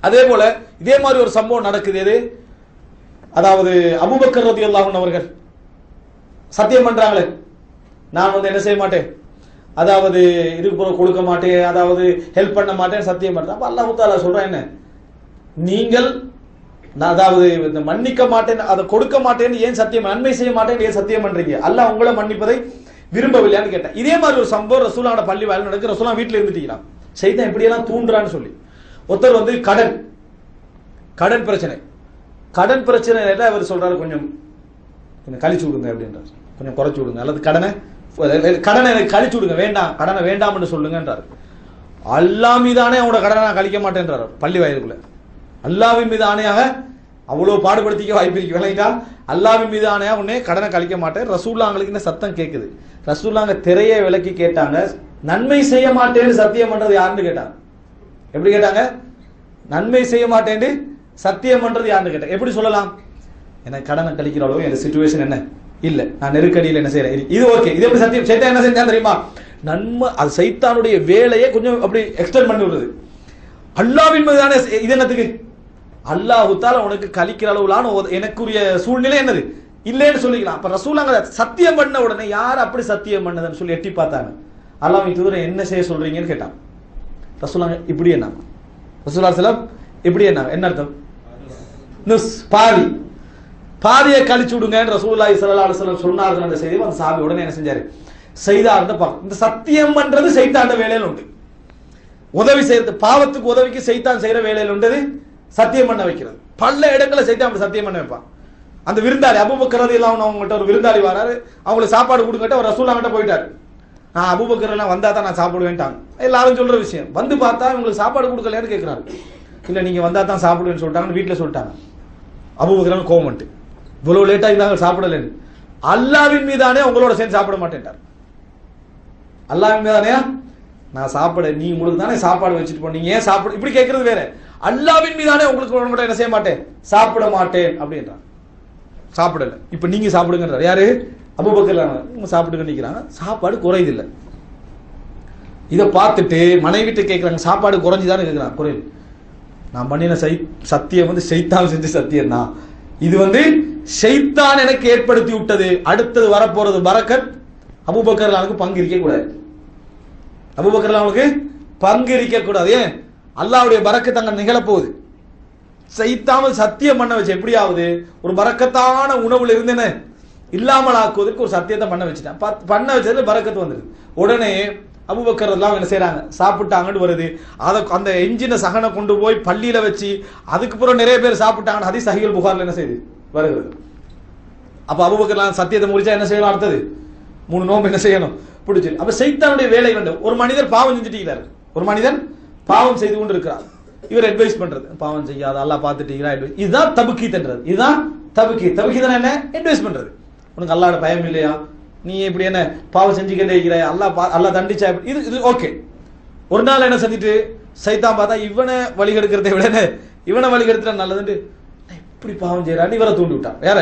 அதே போல இதே மாதிரி ஒரு சம்பவம் நடக்குது. எது? அதாவது அபூபக்கர் ரலியல்லாஹு அன்ஹு அவர்கள் சத்தியம் பண்றாங்களே, நான் வந்து என்ன செய்ய மாட்டேன், அதாவது இதுக்கு பிறகு கொடுக்க மாட்டேன், அதாவது ஹெல்ப் பண்ண மாட்டேன் சத்தியம் பண்றேன். அப்ப அல்லாஹ் தஆலா சொல்றான் என்ன, நீங்கள் அதாவது இந்த மன்னிக்க மாட்டேன், அதை கொடுக்க மாட்டேன்னு ஏன் சத்தியம், நன்மை செய்ய மாட்டேன்னு ஏன் சத்தியம் பண்றீங்க, அல்லாஹ் உங்களை மன்னிப்பதை விரும்பவில்லையான்னு கேட்டேன். இதே மாதிரி ஒரு சம்பவம் ரசூலுல்லாஹோட பள்ளி வாயில நடக்கு. ரசூலுல்லாஹ் வீட்டுல இருந்துட்டீங்களா, சைத்தான் இப்படியெல்லாம் தூண்டுறான்னு சொல்லி ஒருத்தர் வந்து கடன் பிரச்சனை அவர் சொல்றாரு, கொஞ்சம் கழிச்சு விடுங்க அப்படின்றார், கொஞ்சம் குறைச்சு விடுங்க, அல்லது கடனை எனக்கு கழிச்சு விடுங்க, வேண்டாம் கடனை வேண்டாம் என்று சொல்லுங்கன்றார். அல்லாஹ் மீதானே அவனோட கடனை நான் கழிக்க மாட்டேன்றார் பள்ளி வாயிலுக்குள்ள. அல்லாஹ்வின் மீது ஆணையாக அவ்வளவு பாடுபடுத்திக்க வாய்ப்பு இருக்கு விளங்கிட்டா, அல்லாஹ்வின் மீது ஆணையாக உடனே கடனை கழிக்க மாட்டேன். ரசூலுல்லாஹ்ங்களுக்கு இந்த சத்தம் கேட்குது. ரசூலுல்லாஹ் திரையை விலக்கி கேட்டாங்க, நன்மை செய்ய மாட்டேன்னு சத்தியம் பண்றது யாருன்னு கேட்டாங்க. எப்படி கேட்டாங்க? நன்மை செய்ய மாட்டேன்னு சத்தியம் பண்றது யாருன்னு கேட்டாங்க. எப்படி சொல்லலாம், எனக்கு கடனை கழிக்கிற அளவு என் சிச்சுவேஷன் என்ன இல்ல, நான் நெருக்கடியில் என்ன செய்யறேன், இது ஓகே. இது எப்படி சத்தியம்? சைத்தான் என்ன செஞ்சா தெரியுமா, நன்மை அது சைத்தானுடைய வேலையை கொஞ்சம் அப்படி எக்ஸ்டெண்ட் பண்ணி விடுறது. அல்லாஹ்வின் மீது தானே, இது என்னத்துக்கு, அல்லாஹ் தஆலா உனக்கு கழிக்கிற அளவுலான எனக்குரிய சூழ்நிலை என்னது இல்லைன்னு சொல்லிக்கலாம். அப்ப ரசூலுல்லாஹ் சத்தியம் பண்ண உடனே யார் அப்படி சத்தியம் பண்ணதுன்னு சொல்லி எட்டி பார்த்தாங்க. அல்லாஹ்வின் தூதர் என்ன செய்ய சொல்றீங்கன்னு கேட்டாங்க. ரசூலுல்லாஹ் இப்படி என்ன, ரசூலுல்லாஹ் ஸல்லல்லாஹு அலைஹி வஸல்லம் இப்படி என்ன அர்த்தம், பாதியை கழிச்சு விடுங்க ரசூலுல்லாஹி ஸல்லல்லாஹு அலைஹி வஸல்லம் சொன்னார்கள். அந்த செய்தி அந்த சாபி உடனே என்ன செஞ்சாரு, செய்தார். இந்த சத்தியம் பண்றது சைத்தாண்ட வேலையில உண்டு, உதவி செய்யறது பாவத்துக்கு உதவிக்கு சைத்தான் செய்யற வேலையில உண்டு சத்தியம் பண்ண வைக்கிறது. பல இடங்களை சைத்தான் சத்தியம் பண்ண வைப்பான். அந்த விருந்தாளி அபூபக்கர் ரலியல்லாஹு அன்ஹு அவங்ககிட்ட ஒரு விருந்தாளி வராரு, அவங்களுக்கு சாப்பாடு கொடுங்கட்ட ஒரு ரசூலுல்லாஹ் கிட்ட போயிட்டாரு. நான் அபூபக்கர் எல்லாம் வந்தா தான் நான் சாப்பிடுவேன்ட்டாங்க. எல்லாரும் சொல்ற விஷயம். வந்து பார்த்தா இவங்களுக்கு சாப்பாடு கொடுக்கலையான்னு கேட்கிறாரு. இல்ல நீங்க வந்தா தான் சாப்பிடுவேன்னு சொல்லிட்டாங்கன்னு வீட்டுல சொல்லிட்டாங்க. அபூபக்கர் கோவம் வந்துட்டு, இவ்வளவு லேட்டா இருந்தாங்க சாப்பிடலன்னு. அல்லாஹ்வின் மீதானே உங்களோட சேர்ந்து சாப்பிட மாட்டேன்ட்டார். அல்லாஹ்வின் மீதானே நான் சாப்பிட, நீ உங்களுக்கு தானே சாப்பாடு வச்சுட்டு போனீங்க, ஏன் சாப்பிட இப்படி கேட்கறது வேற. அல்லாஹ்வின் மீதானே உங்களுக்கு என்ன செய்ய மாட்டேன், சாப்பிட மாட்டேன் அப்படின்றான். சாப்பிடல, இப்ப நீங்க சாப்பிடுங்கன்றார். யாரு? அபூபக்கர் சாப்பிடுங்க நிக்கிறாங்க, சாப்பாடு குறையுதில்லை. இதை பார்த்துட்டு மனைவிட்டு கேட்கிறாங்க, சாப்பாடு குறைஞ்சுதானே கேட்கிறாங்க. குறையுது. நான் பண்ணின சத்தியம் வந்து சைத்தான் செஞ்ச சத்தியம் தான், இது வந்து ஷைத்தான் எனக்கு ஏற்படுத்தி விட்டது. அடுத்தது வரப்போறது பரக்கத். அபூபக்கர் அவனுக்கு பங்கு இருக்க கூடாது, அபூபக்கர் அவனுக்கு பங்கு இருக்க கூடாது. ஏன்? அல்லாஹ்வுடைய பரக்கத் அங்க நிகழப்போகுது. சைத்தான் சத்தியம் பண்ண வச்சு எப்படியாவது ஒரு பரக்கத்தான உணவுல இருந்து என்ன இல்லாமல் ஆக்குவதற்கு ஒரு சத்தியத்தை பண்ண வச்சுட்டேன். பண்ண வச்சது பரக்கத்து வந்தது. உடனே அபூபக்கர் எல்லாம் என்ன செய்யறாங்க, சாப்பிட்டாங்கன்னு வருது. அதை அந்த எஞ்சின சகனை கொண்டு போய் பள்ளியில வச்சு அதுக்கு பிறகு நிறைய பேர் சாப்பிட்டாங்கன்னு ஹதீஸ் சஹீஹுல் புகாரில் என்ன செய்யுது வருகிறது. அப்ப அபூபக்கர் சத்தியத்தை முடிச்சா என்ன செய்யணும், அடுத்தது 3 நோம்பு என்ன செய்யணும் பிடிச்சி. அப்ப சைத்தானுடைய வேலை வந்து ஒரு மனிதர் பாவம் செஞ்சுட்டு, ஒரு மனிதன் பாவம் செய்து கொண்டு இருக்கிறார். இவர் அட்வைஸ் பண்றது, பாவம் செய்யாத அல்லாஹ் பார்த்துட்டீங்களா, இதுதான் தபுக்கீத் என்றது. இதுதான் தபுக்கீத். தபுக்கீத் என்ன, அட்வைஸ் பண்றது. உனக்கு அல்லாஹ்வோட பயம் இல்லையா, நீ இப்படி என்ன பாவம் செஞ்சுக்கிட்டே இருக்கிற, அல்லாஹ் தண்டிச்சா, இது ஓகே. ஒரு நாள் என்ன செஞ்சுட்டு சைத்தான் பார்த்தா இவனை வழிகெடுக்கிறதை விட இவனை வழிகெடுத்துட்டா நல்லதுன்னு இப்படி பாவம் செய்யறான்னு இவரை தூண்டி விட்டான். வேற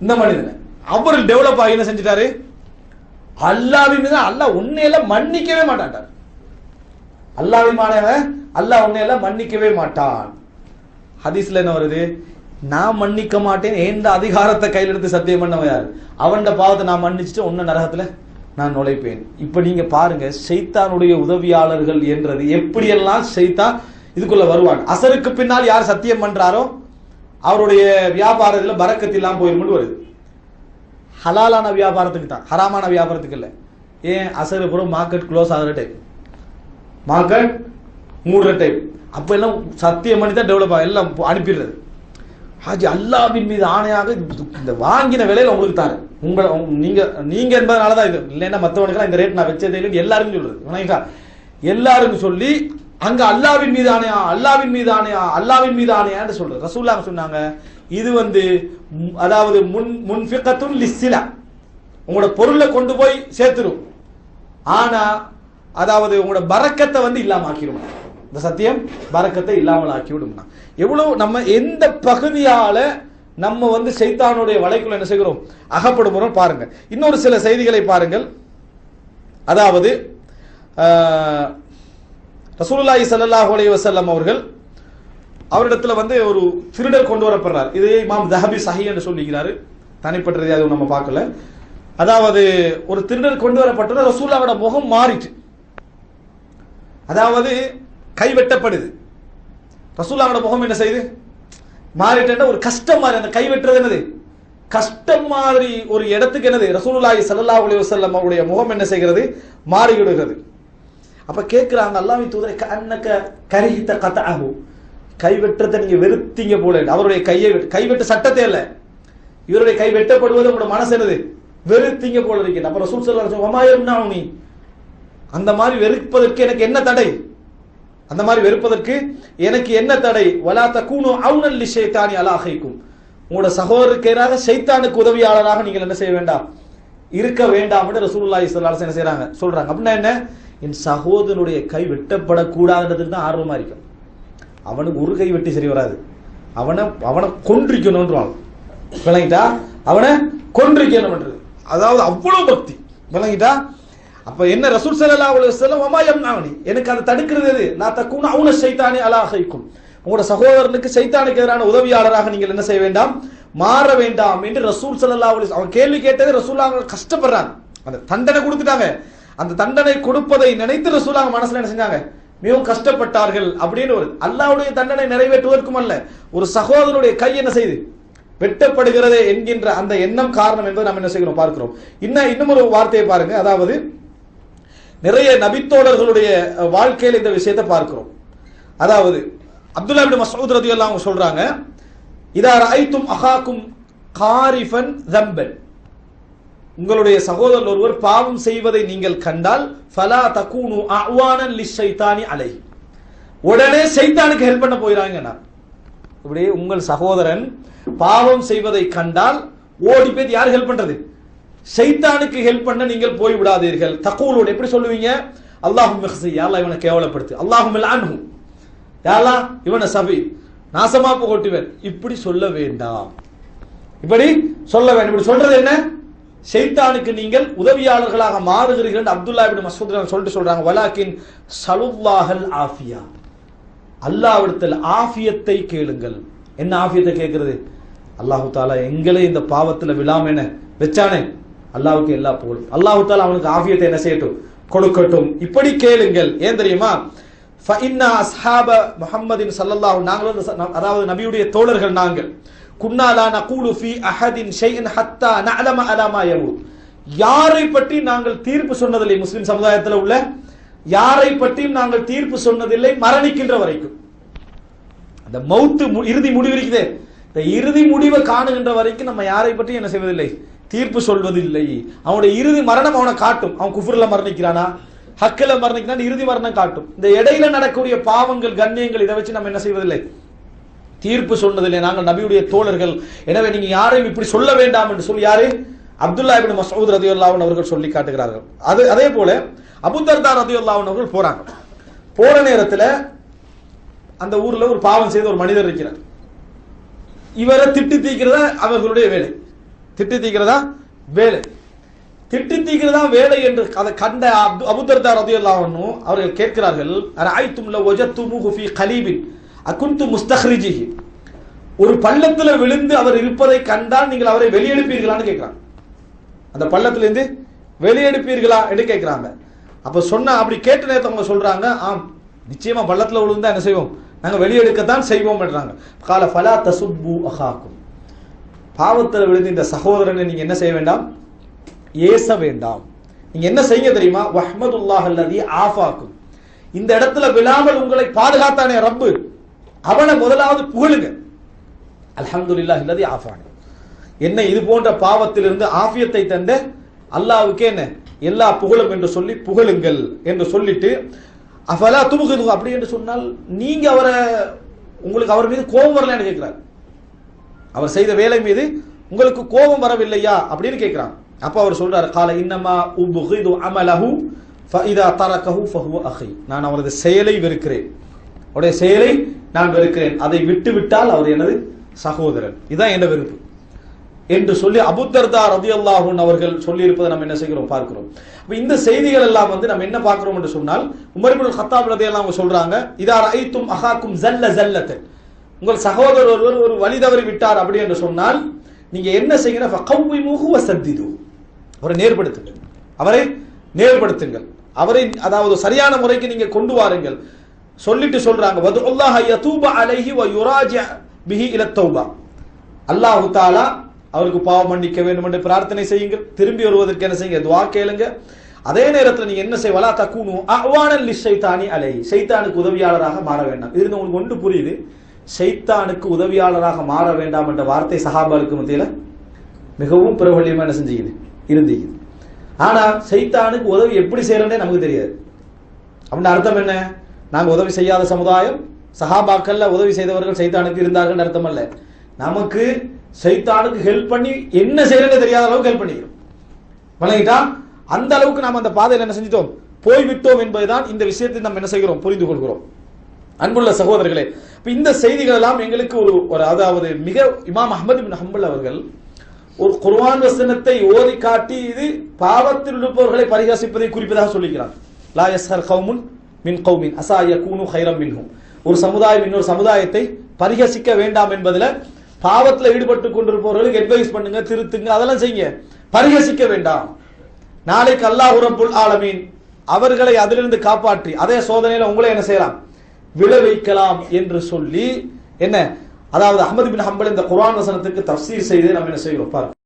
இந்த மனிதனை அவர் டெவலப் ஆகி என்ன செஞ்சுட்டாரு, அல்லாஹ்வின் மீது அல்லாஹ் உன்னையெல்லாம் மன்னிக்கவே மாட்டான். அல்லாஹ்வின் அல்லாஹ் உன்னையெல்லாம் மன்னிக்கவே மாட்டான். ஹதீஸ்ல என்ன வருது, நான் மன்னிக்க மாட்டேன் எந்த அதிகாரத்தை கையில் எடுத்து சத்தியம் பண்ணவன் யாரு, அவன் பாவத்தை நான் மன்னிச்சுட்டு உன்ன நரகத்துல நான் நுழைப்பேன். இப்ப நீங்க பாருங்க ஷைத்தானுடைய உதவியாளர்கள் என்றது எப்படியெல்லாம் ஷைத்தான் இதுக்குள்ள வருவான். அசருக்கு பின்னால் யார் சத்தியம் பண்றாரோ அவருடைய வியாபாரத்துல பரக்கத்து இல்லாம போயிரும்னு வருது. ஹலாலான வியாபாரத்துக்கு தான், ஹராமான வியாபாரத்துக்கு இல்லை. ஏன்? அசரு புறம் மார்க்கெட் க்ளோஸ் ஆகிற டைம், மார்க்கெட் மூடுற டைம். அப்ப எல்லாம் சத்தியம் பண்ணி தான் டெவலப் ஆகும், எல்லாம் அனுப்பிடுறது. ஹாஜி அல்லாஹ்வின் மீது ஆணையாக இந்த வாங்கின விலையில உங்களுக்கு தாரு, நீங்க என்பதனாலதான் இது இல்லைன்னா மற்றவனுக்கு இந்த ரேட் நான் வச்சதே இல்லை எல்லாருக்கும் சொல்றது. எல்லாருக்கும் சொல்லி அங்க அல்லாஹ்வின் மீது ஆணையா, அல்லாஹ்வின் மீது ஆணையா, அல்லாஹ்வின் மீது ஆணையான்னு சொல்றது. ரசூலுல்லாஹ் சொன்னாங்க, இது வந்து அதாவது முன்ஃபிகத்துன் லிஸ்ஸிலா, உங்களோட பொருளை கொண்டு போய் சேர்த்துரும், ஆனா அதாவது உங்களோட பரக்கத்தை வந்து இல்லாம ஆக்கிடும். இந்த சத்தியம் பரக்கத்தை இல்லாமல் ஆக்கிவிடும். எவ்வளவு நம்ம எந்த பகுதியால நம்ம வந்து சைத்தானுடைய வலைக்குள்ள என்ன செய்கிறோம், அகப்படுகிறோம் பாருங்க. இன்னொரு சில செய்திகளை பாருங்கள். அதாவது ரசூலுல்லாஹி ஸல்லல்லாஹு அலைஹி வஸல்லம் அவர்கள் அவரிடத்துல வந்து ஒரு திருடர் கொண்டு வரப்படுறார். இது இமாம் தஹபி சஹீஹ் என்று சொல்லிக்கிறாரு, தனிப்பட்ட ரீதியாக நம்ம பார்க்கல. அதாவது ஒரு திருடர் கொண்டு வரப்பட்டது, ரசூலுல்லாஹ்வோட முகம் மாறிட்டு, அதாவது கைவெட்டப்படுது. ரசூலுல்லாஹ்வோட முகம் என்ன செய்யுது, மாறிட்டு, ஒரு கஷ்டம் மாதிரி. அந்த கைவெட்டுறது என்னது, கஷ்டம் மாதிரி ஒரு இடத்துக்கு என்னது, ரசூலுல்லாஹி ஸல்லல்லாஹு அலைஹி வஸல்லம் அவருடைய முகம் என்ன செய்கிறது, மாறிவிடுகிறது. அப்ப கேட்கிறாங்க, அல்லாஹ்வின் தூதரே, கஅன்னக கரிஹத கதஅஹு, கைவெட்டத்தை நீங்க வெறுத்தீங்க போல. அவருடைய கைவெட்டு சட்டத்தை இல்ல, இவருடைய கை வெட்டப்படுவது உங்களோட மனசு என்னது, வெறுத்தீங்க போல இருக்கு. அப்ப ரசூல் ஸல்லல்லாஹு அலைஹி வஸல்லம் வமாயம்னானி, அந்த மாதிரி வெறுப்பதற்கு எனக்கு என்ன தடை, அந்த மாதிரி வெறுப்பதற்கு எனக்கு என்ன தடை, வலா தகூனு அவுனல் லிஷைத்தானி அலா அஹைக்கும், உங்களோட சகோதரருக்கு எதிராக ஷைத்தானுக்கு உதவியாளராக நீங்கள் என்ன செய்ய வேண்டாம், இருக்க வேண்டாம் என்று ரசூலுல்லாஹி ஸல்லல்லாஹு அலைஹி வஸல்லம் என்ன செய்றாங்க, சொல்றாங்க. அப்படின்னா என்ன, என் சகோதரனுடைய கை வெட்டப்படக்கூடாதுன்றதுக்கு தான் ஆர்வமா இருக்கும். அவனுக்கு ஒரு கை வெட்டி சரி வராது, அவனை கொன்றிக்கணும்ன்றான், விளங்கிட்டா, அவனை கொன்றிக்கணும், அதாவது அவ்வளவு பக்தி, விளங்கிட்டா. அப்ப என்ன, ரசூல் ஸல்லல்லாஹு அலைஹி வஸல்லம் வமாயம்னானி, எனக்கு அதை தடுக்கிறது எது, லா தகூன அவுன ஷைத்தானி அலா அஹைக்கும், உங்களோட சகோதரனுக்கு சைத்தானுக்கு எதிரான உதவியாளராக நீங்கள் என்ன செய்ய வேண்டாம், மாற வேண்டாம் என்று ரசூல் ஸல்லல்லாஹு அலைஹி வஸல்லம். அவன் கேள்வி கேட்டது, ரசூலுல்லாஹ் கஷ்டப்படுறாங்க, அந்த தண்டனை கொடுத்துட்டாங்க. அந்த தண்டனை கொடுப்பதை நினைத்து ரசூலுல்லாஹ் மனசுல என்ன செஞ்சாங்க, மிகவும் கஷ்டப்பட்டார்கள். அப்படின்னு ஒரு அல்லாஹ்வுடைய தண்டனை நிறைவேற்றுவதற்கும் அல்ல, ஒரு சகோதரனுடைய கை என்ன செய்து வெட்டப்படுகிறது என்கின்ற அந்த எண்ணம் காரணம் என்பதை நாம் என்ன செய்கிறோம் பார்க்கிறோம். இன்னும் ஒரு வார்த்தையை பாருங்க, அதாவது நிறைய நபித்தோழர்களுடைய வாழ்க்கையில் இந்த விஷயத்தை பார்க்கிறோம். அதாவது அப்துல்லா இப்னு மஸ்ஊத் ரலியல்லாஹு அன்ஹு சொல்றாங்க, இதா ரஅய்தும் அஹாக்கும் காரிஃபன் ஸம்பன், உங்களுடைய சகோதரர் ஒருவர் பாவம் செய்வதை நீங்கள் கண்டால், ஃபலா தகூனு அஅவானன் லிஷைத்தானி அலைஹி, உடனே சைத்தானுக்கு ஹெல்ப் பண்ண போயிராங்க. இப்படி உங்கள் சகோதரன் பாவம் செய்வதை கண்டால் ஓடி போய் யார் ஹெல்ப் பண்றது, சைத்தானுக்கு ஹெல்ப் பண்ண நீங்கள் போய் விடாதீர்கள். தகூலோட எப்படி சொல்லுவீங்க, அல்லாஹும்ம இஹ்ஸி, யா அல்லாஹ் இவனை கேவலப்படுத்து, அல்லாஹும்ம லஅன்ஹு, யா அல்லாஹ் இவனை சபி, நாசமா போகட்டுவேன், இப்படி சொல்ல வேண்டாம், இப்படி சொல்ல வேண்டாம். இப்படி சொல்றது என்ன, ஷைத்தானுக்கு நீங்கள் உதவியாளர்களாக மாறுகிறீர்கள். அப்துல்லா இப்னு மஸ்ஊத் சொல்லிட்டு சொல்றாங்க, வலாக்கின் ஸலுல்லாஹல் ஆஃபியா, அல்லாஹ்விடத்தில் ஆஃபியத்தை கேளுங்கள். என்ன ஆஃபியத்தை கேட்கிறது, அல்லாஹு தஆலா எங்களை இந்த பாவத்தில் விழாம என்ன வெச்சானே, அல்லாஹ்வுக்கு எல்லா புகழும், அல்லாஹு தஆலா அவனுக்கு ஆஃபியத்தை என்ன செய்யட்டும், கொடுக்கட்டும், இப்படி கேளுங்கள். ஏன் தெரியுமா, ஃபஇன்னா அஸ்ஹாப முஹம்மதின் ஸல்லல்லாஹு, நாங்கள் அதாவது நபியுடைய தோழர்கள் நாங்கள், குன்னா லா நகூலு ஃபீ அஹதின் ஷைஅன் ஹத்தா நஅலம அலா மா யமூத், யாரை பற்றி நாங்கள் தீர்ப்பு சொன்னதில்லை, முஸ்லிம் சமுதாயத்தில் உள்ள யாரை பற்றியும் நாங்கள் தீர்ப்பு சொன்னதில்லை மரணிக்கின்ற வரைக்கும். அந்த மௌத்து இறுதி முடிவு இருக்குதே, இந்த இறுதி முடிவை காணுகின்ற வரைக்கும் நம்ம யாரை பற்றி என்ன செய்வதில்லை, தீர்ப்பு சொல்வதில்லை. அவனுடைய இறுதி மரணம் அவனை காட்டும், அவன் குஃப்ர்ல மரணிக்கிறானா ஹக்கில மரணிக்கிறான், இறுதி மரணம் காட்டும். இந்த இடையில நடக்கக்கூடிய பாவங்கள் கண்ணியங்கள் இதை வச்சு நம்ம என்ன செய்வதில்லை, தீர்ப்பு சொன்னதில்லை. நாங்கள் நபியுடைய தோழர்கள், எனவே நீங்க யாரையும் இப்படி சொல்ல வேண்டாம் என்று சொல்லி யாரு, அப்துல்லா இப்னு மஸ்ஊத் ரலியல்லாஹு அன்ஹு அவர்கள் சொல்லி காட்டுகிறார்கள். அதே போல அபூ தர்தா ரலியல்லாஹு அன்ஹு அவர்கள் போறாங்க. போற நேரத்தில் அந்த ஊர்ல ஒரு பாவம் செய்த ஒரு மனிதர் இருக்கிறார். இவரை திட்டி தீக்கிறதா அவர்களுடைய வேலை, திட்டி தீக்கிறதா வேலை, திட்டி தீக்கிறதா வேலை என்று அதை கண்ட அபூ தர்தா ரலியல்லாஹு அன்ஹு அவர்கள் கேட்கிறார்கள், அரஐதும் லவ் வஜத்துமுஹு ஃபீ கலீபின் அகுன்து முஸ்தக்ரிஜிஹி, ஒரு பள்ளத்தில் விழுந்து அவர் இருப்பதை கண்டால் நீங்கள் அவரை வெளியெடுப்பீர்களான்னு கேட்கிறாங்க. அந்த பள்ளத்திலிருந்து வெளியெடுப்பீர்களா என்று கேட்கிறாங்க. அப்ப சொன்ன அப்படி கேட்ட நேரத்தை அவங்க சொல்றாங்க, ஆம் நிச்சயமா பள்ளத்தில் விழுந்தா என்ன செய்வோம், நாங்க வெளியெடுக்கத்தான் செய்வோம் என்றாங்க. கால ஃபலா தசுப்பு அஹாக்கும், பாவத்தில் விழுந்து இந்த சகோதரனை நீங்க என்ன செய்ய வேண்டாம், ஏச வேண்டாம். நீங்க என்ன செய்ய தெரியுமா, வஹ்மதுல்லாஹ் அல்லதி ஆஃபாக்கும், இந்த இடத்துல விழாமல் உங்களை பாதுகாத்தானே ரப்பு, அவனை முதலாவது புகழுங்க. அல்ஹம்துலில்லாஹ் அல்லதி ஆஃபானி, என்ன இது போன்ற பாவத்திலிருந்து ஆஃபியத்தை தந்த அல்லாஹ்வுக்கே என்ன எல்லா புகழும் என்று சொல்லி புகழுங்கள் என்று சொல்லிட்டு, அஃபலா துபுகிது, அப்படி என்று சொன்னால் நீங்க அவரை, உங்களுக்கு அவர் மீது கோபம் வரலன்னு கேட்கிறார், அவர் செய்த வேலை மீது உங்களுக்கு கோபம் வரவில்லையா அப்படின்னு கேட்கிறாங்க. அப்ப அவர் சொல்றாரு, கால இன்னமா உபுகிது அமலஹு ஃபஇதா தரகஹு ஃபஹுவ அஹி, நான் அவரது செயலை வெறுக்கிறேன், அவருடைய செயலை நான் வெறுக்கிறேன், அதை விட்டு விட்டால் அவர் எனது சகோதரன், இதுதான் என்ன வெறுப்பு என்று சொல்லி அபூ தர்தா ரலியல்லாஹு அன்ஹு அவர்கள் சொல்லி இருப்பதை நம்ம என்ன செய்கிறோம் பார்க்கிறோம். அப்ப இந்த செய்திகள் எல்லாம் வந்து நம்ம என்ன பார்க்கிறோம் என்று சொன்னால், உமர் இப்னு கத்தாப் ரலியல்லாஹு அன்ஹு சொல்றாங்க, இதா ரஐதும் அஹாக்கும் ஜல்ல ஜல்லத்தன், உங்கள் சகோதரர் ஒருவர் ஒரு வழி தவறி விட்டார் அப்படி என்று சொன்னால் நீங்க என்ன செய்யணும், ஃபகவ்விமுஹு வஸத்திது, அவரை நேர்படுத்துங்கள், அவரை நேர்படுத்துங்கள், அவரை அதாவது சரியான முறைக்கு நீங்க கொண்டு வாருங்கள். சொல்லிட்டு சொல்றாங்க வதுல்லாஹ யதூப அலைஹி வ யுராஜி பிஹி இல தௌபா, அல்லாஹ் தஆலா அவருக்கு பாவம் மன்னிக்க வேண்டும் என்று பிரார்த்தனை செய்யுங்கள், திரும்பி வருவதற்கு என்ன செய்யுங்க, துஆ கேளுங்க. அதே நேரத்தில் நீங்க என்ன செய்ய, வலா தகுனு அவானன் லிஷைத்தானி அலைஹி, ஷைத்தானுக்கு உதவியாளராக மாற வேண்டாம். இது உங்களுக்கு ஒன்று புரியுது, ஷைத்தானுக்கு உதவியாளராக மாற வேண்டாம் என்ற வார்த்தை சஹாபாவுக்கு மத்தியில மிகவும் பிரபல்யமா என்ன செஞ்சீங்க இருந்தீங்க. ஆனா ஷைத்தானுக்கு உதவி எப்படி செய்யறதே நமக்கு தெரியாது. அப்படின்னு அர்த்தம் என்ன, நாங்க உதவி செய்யாத சமுதாயம், சஹாபாக்கள்ல உதவி செய்தவர்கள் ஷைத்தானுக்கு இருந்தார்கள் அர்த்தம் அல்ல. நமக்கு ஷைத்தானுக்கு ஹெல்ப் பண்ணி என்ன செய்யறதே தெரியாத அளவுக்கு ஹெல்ப் பண்ணிக்கிறோம். வணங்கிட்டா அந்த அளவுக்கு நாம் அந்த பாதையில் என்ன செஞ்சிட்டோம், போய்விட்டோம் என்பதுதான் இந்த விஷயத்தை நம்ம என்ன செய்கிறோம், புரிந்து கொள்கிறோம். அன்புள்ள சகோதரர்களே, இந்த செய்திகள் எல்லாம் எங்களுக்கு ஒரு அதாவது மிக இமாம் அஹ்மத் பின் ஹம்பல் அவர்கள் ஒரு குர்ஆன் வசனத்தை ஓதி காட்டி இது பாவத்தில் இருப்பவர்களை பரிகாசிப்பதை குறிப்பதாக சொல்லிக்கிறார். லா யஸ்ஹர் கௌமுன் மின் கௌமின் அஸா யகூனு கைரம் மின்ஹும், ஒரு சமுதாயம் இன்னொரு சமுதாயத்தை பரிகசிக்க வேண்டாம் என்பதுல பாவத்தில் ஈடுபட்டு கொண்டிருப்பவர்களுக்கு அட்வைஸ் பண்ணுங்க, திருத்துங்க, அதெல்லாம் செய்யுங்க, பரிகசிக்க வேண்டாம். நாளைக்கு அல்லாஹ் ரப்புல் ஆலமீன் அவர்களை அதிலிருந்து காப்பாற்றி அதே சோதனையில உங்களை என்ன செய்யலாம், விளைவிக்கலாம் என்று சொல்லி என்ன, அதாவது அஹ்மத் பின் ஹம்பல் இந்த குர்ஆன் வசனத்துக்கு தஃப்சீர் செய்து நம்ம என்ன செய்கிறோம் பாருங்க.